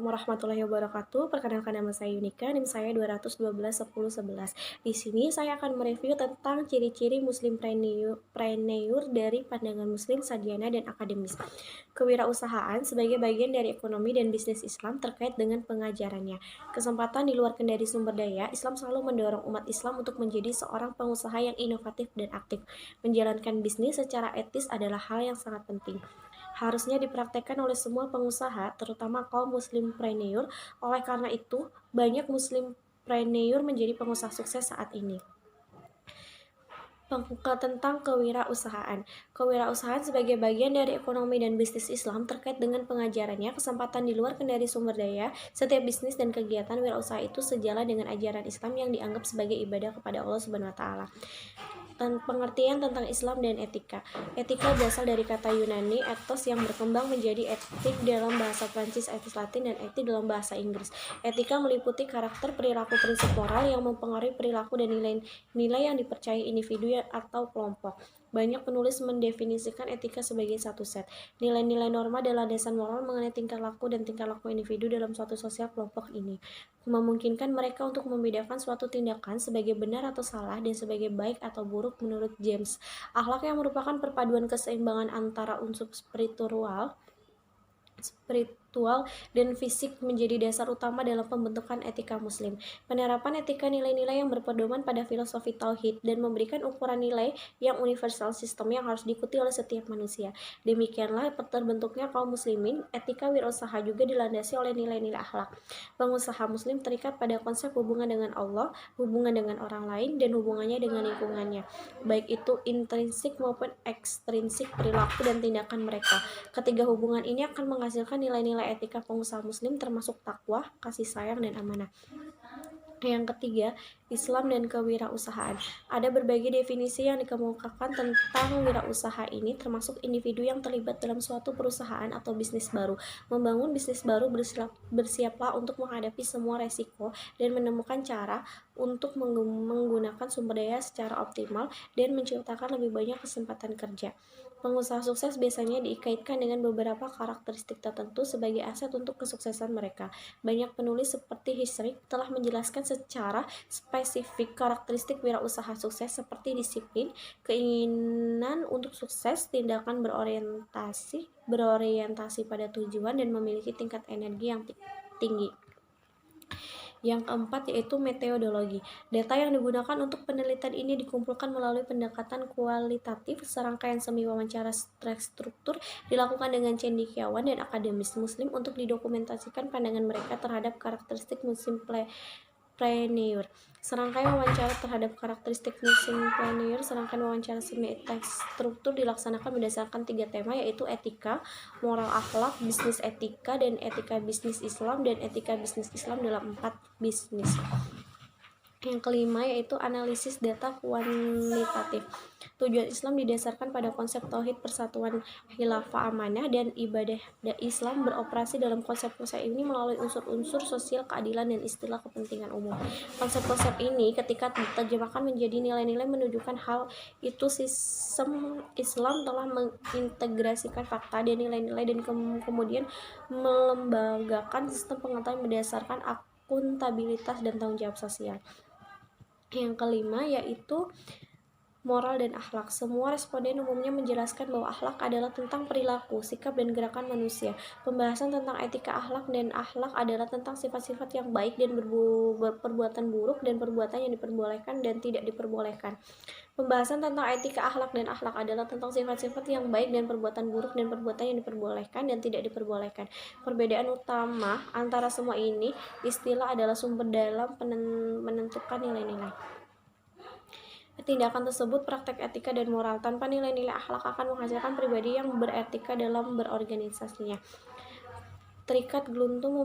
Assalamualaikum warahmatullahi wabarakatuh. Perkenalkan nama saya Yunika, NIM saya 212 10 11. Di sini saya akan mereview tentang ciri-ciri muslim preneur dari pandangan muslim, sarjana, dan akademis. Kewirausahaan sebagai bagian dari ekonomi dan bisnis Islam terkait dengan pengajarannya. Kesempatan di luar kendali sumber daya, Islam selalu mendorong umat Islam untuk menjadi seorang pengusaha yang inovatif dan aktif. Menjalankan bisnis secara etis adalah hal yang sangat penting. Harusnya dipraktekkan oleh semua pengusaha, terutama kaum muslimpreneur. Oleh karena itu, banyak muslimpreneur menjadi pengusaha sukses saat ini. Tentang kewirausahaan. Kewirausahaan sebagai bagian dari ekonomi dan bisnis Islam terkait dengan pengajarannya, kesempatan di luar kendali sumber daya. Setiap bisnis dan kegiatan wirausaha itu sejalan dengan ajaran Islam yang dianggap sebagai ibadah kepada Allah Subhanahu wa taala. Pengertian tentang Islam dan etika. Etika berasal dari kata Yunani ethos yang berkembang menjadi etik dalam bahasa Prancis, etis Latin, dan etik dalam bahasa Inggris. Etika meliputi karakter, perilaku, prinsip moral yang mempengaruhi perilaku dan nilai-nilai yang dipercayai individu atau kelompok. Banyak penulis mendefinisikan etika sebagai satu set nilai-nilai norma dan landasan moral mengenai tingkah laku dan tingkah laku individu dalam suatu sosial kelompok ini, memungkinkan mereka untuk membedakan suatu tindakan sebagai benar atau salah dan sebagai baik atau buruk menurut James. Akhlak yang merupakan perpaduan keseimbangan antara unsur spiritual dan fisik menjadi dasar utama dalam pembentukan etika muslim. Penerapan etika nilai-nilai yang berpedoman pada filosofi tauhid dan memberikan ukuran nilai yang universal sistem yang harus diikuti oleh setiap manusia. Demikianlah terbentuknya kaum muslimin. Etika wirausaha juga dilandasi oleh nilai-nilai akhlak. Pengusaha muslim terikat pada konsep hubungan dengan Allah, hubungan dengan orang lain, dan hubungannya dengan lingkungannya, baik itu intrinsik maupun ekstrinsik perilaku dan tindakan mereka. Ketiga hubungan ini akan menghasilkan nilai-nilai etika pengusaha muslim termasuk takwa, kasih sayang, dan amanah. Yang ketiga, Islam dan kewirausahaan. Ada berbagai definisi yang dikemukakan tentang wirausaha ini, termasuk individu yang terlibat dalam suatu perusahaan atau bisnis baru. Membangun bisnis baru bersiaplah untuk menghadapi semua resiko dan menemukan cara untuk menggunakan sumber daya secara optimal dan menciptakan lebih banyak kesempatan kerja. Pengusaha sukses biasanya dikaitkan dengan beberapa karakteristik tertentu sebagai aset untuk kesuksesan mereka. Banyak penulis seperti Hisrik telah menjelaskan secara spesifik karakteristik wirausaha sukses seperti disiplin, keinginan untuk sukses, tindakan berorientasi pada tujuan, dan memiliki tingkat energi yang tinggi. Yang keempat yaitu metodologi. Data yang digunakan untuk penelitian ini dikumpulkan melalui pendekatan kualitatif. Serangkaian semi wawancara terstruktur dilakukan dengan cendekiawan dan akademis muslim untuk didokumentasikan pandangan mereka terhadap karakteristik muslim preneur. Serangkaian wawancara terhadap karakteristik muslimpreneur. Serangkaian wawancara semi terstruktur dilaksanakan berdasarkan 3 tema, yaitu etika, moral akhlak, bisnis etika, dan etika bisnis Islam, dan etika bisnis Islam dalam 4 bisnis. Yang kelima yaitu analisis data kuantitatif. Tujuan Islam didasarkan pada konsep tauhid, persatuan, khilafah, amanah, dan ibadah. Islam beroperasi dalam konsep-konsep ini melalui unsur-unsur sosial, keadilan, dan istilah kepentingan umum. Konsep-konsep ini ketika diterjemahkan menjadi nilai-nilai menunjukkan hal itu sistem Islam telah mengintegrasikan fakta dan nilai-nilai dan kemudian melembagakan sistem pengetahuan berdasarkan akuntabilitas dan tanggung jawab sosial. Yang kelima yaitu moral dan akhlak. Semua responden umumnya menjelaskan bahwa akhlak adalah tentang perilaku, sikap, dan gerakan manusia. Pembahasan tentang etika akhlak dan akhlak adalah tentang sifat-sifat yang baik dan perbuatan buruk dan perbuatan yang diperbolehkan dan tidak diperbolehkan. Pembahasan tentang etika akhlak dan akhlak adalah tentang sifat-sifat yang baik dan perbuatan buruk dan perbuatan yang diperbolehkan dan tidak diperbolehkan. Perbedaan utama antara semua ini istilah adalah sumber dalam menentukan nilai-nilai. Tindakan tersebut praktek etika dan moral. Tanpa nilai-nilai akhlak akan menghasilkan pribadi yang beretika dalam berorganisasinya. Terikat geluntung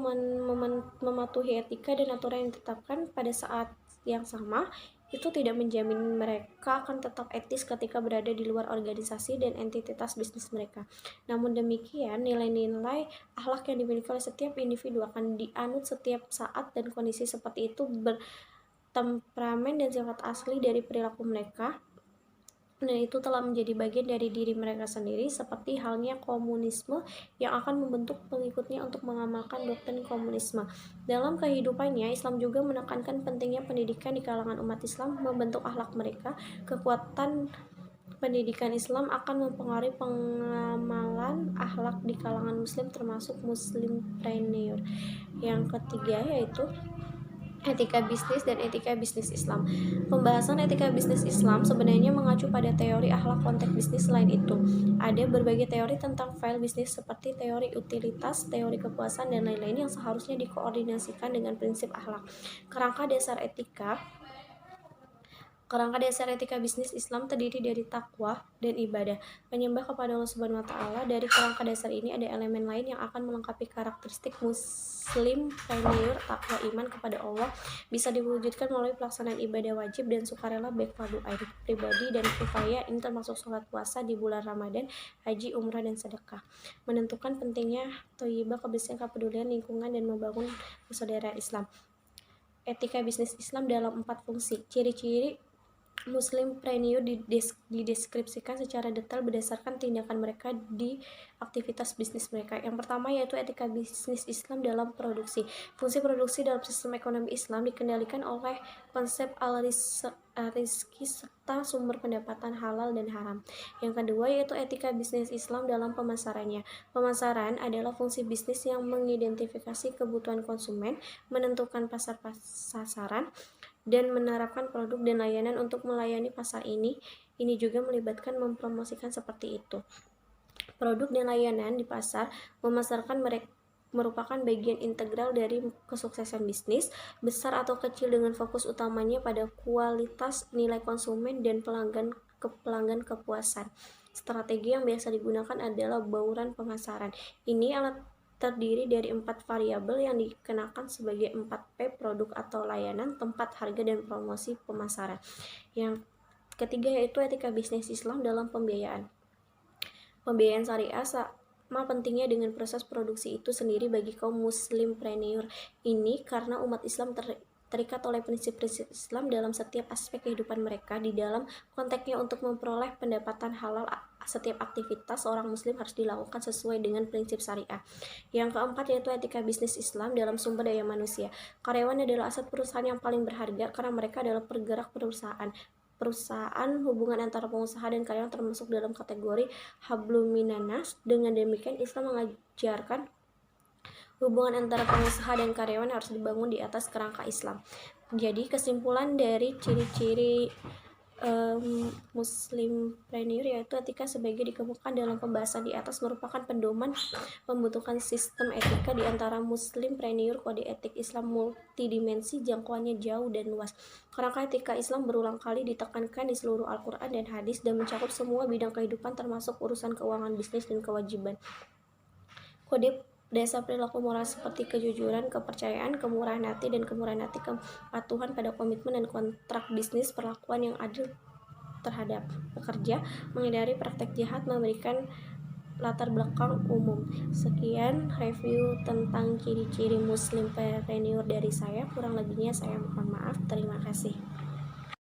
mematuhi etika dan aturan yang ditetapkan pada saat yang sama itu tidak menjamin mereka akan tetap etis ketika berada di luar organisasi dan entitas bisnis mereka. Namun demikian, nilai-nilai akhlak yang dimiliki oleh setiap individu akan dianut setiap saat dan kondisi seperti itu temperamen dan sifat asli dari perilaku mereka dan itu telah menjadi bagian dari diri mereka sendiri, seperti halnya komunisme yang akan membentuk pengikutnya untuk mengamalkan doktrin komunisme. Dalam kehidupannya, Islam juga menekankan pentingnya pendidikan di kalangan umat Islam membentuk akhlak mereka. Kekuatan pendidikan Islam akan mempengaruhi pengamalan akhlak di kalangan Muslim, termasuk Muslimpreneur. Yang ketiga yaitu etika bisnis dan etika bisnis Islam. Pembahasan etika bisnis Islam sebenarnya mengacu pada teori akhlak konteks bisnis. Selain itu, ada berbagai teori tentang file bisnis seperti teori utilitas, teori kepuasan, dan lain-lain yang seharusnya dikoordinasikan dengan prinsip akhlak. Kerangka dasar etika bisnis Islam terdiri dari takwa dan ibadah, menyembah kepada Allah Subhanahu wa taala. Dari kerangka dasar ini ada elemen lain yang akan melengkapi karakteristik muslimpreneur. Takwa, iman kepada Allah, bisa diwujudkan melalui pelaksanaan ibadah wajib dan sukarela baik fardu ain pribadi dan kifayah. Ini termasuk sholat, puasa di bulan Ramadan, haji, umrah, dan sedekah. Menentukan pentingnya thayyibah, kebersihan, kepedulian lingkungan, dan membangun persaudaraan Islam. Etika bisnis Islam dalam 4 fungsi. Ciri-ciri Muslimpreneur dideskripsikan secara detail berdasarkan tindakan mereka di aktivitas bisnis mereka. Yang pertama yaitu etika bisnis Islam dalam produksi. Fungsi produksi dalam sistem ekonomi Islam dikendalikan oleh konsep al-rizki serta sumber pendapatan halal dan haram. Yang kedua yaitu etika bisnis Islam dalam pemasarannya. Pemasaran adalah fungsi bisnis yang mengidentifikasi kebutuhan konsumen, menentukan pasar sasaran, dan menerapkan produk dan layanan untuk melayani pasar ini. Ini juga melibatkan mempromosikan seperti itu. Produk dan layanan di pasar memasarkan mereka merupakan bagian integral dari kesuksesan bisnis, besar atau kecil, dengan fokus utamanya pada kualitas, nilai konsumen, dan pelanggan kepuasan. Strategi yang biasa digunakan adalah bauran pemasaran. Ini terdiri dari 4 variabel yang dikenakan sebagai 4P: produk atau layanan, tempat, harga, dan promosi pemasaran. Yang ketiga yaitu etika bisnis Islam dalam pembiayaan. Pembiayaan syariah sama pentingnya dengan proses produksi itu sendiri bagi kaum muslimpreneur ini, karena umat Islam terikat oleh prinsip-prinsip Islam dalam setiap aspek kehidupan mereka. Di dalam konteksnya untuk memperoleh pendapatan halal, setiap aktivitas seorang muslim harus dilakukan sesuai dengan prinsip syariah. Yang keempat yaitu etika bisnis Islam dalam sumber daya manusia. Karyawan adalah aset perusahaan yang paling berharga karena mereka adalah penggerak perusahaan. Hubungan antara pengusaha dan karyawan termasuk dalam kategori hablum minan nas. Dengan demikian, Islam mengajarkan hubungan antara pengusaha dan karyawan harus dibangun di atas kerangka Islam. Jadi kesimpulan dari ciri-ciri muslimpreneur yaitu etika sebagai dikemukakan dalam pembahasan di atas merupakan pedoman pembentukan sistem etika di antara muslimpreneur. Kode etik Islam multidimensi, jangkauannya jauh dan luas. Kerangka etika Islam berulang kali ditekankan di seluruh Al-Quran dan hadis dan mencakup semua bidang kehidupan termasuk urusan keuangan, bisnis, dan kewajiban. Kode dasar perilaku moral seperti kejujuran, kepercayaan, kemurahan hati, kepatuhan pada komitmen dan kontrak bisnis, perlakuan yang adil terhadap pekerja, menghindari praktek jahat, memberikan latar belakang umum. Sekian review tentang ciri-ciri muslimpreneur dari saya. Kurang lebihnya saya mohon maaf. Terima kasih.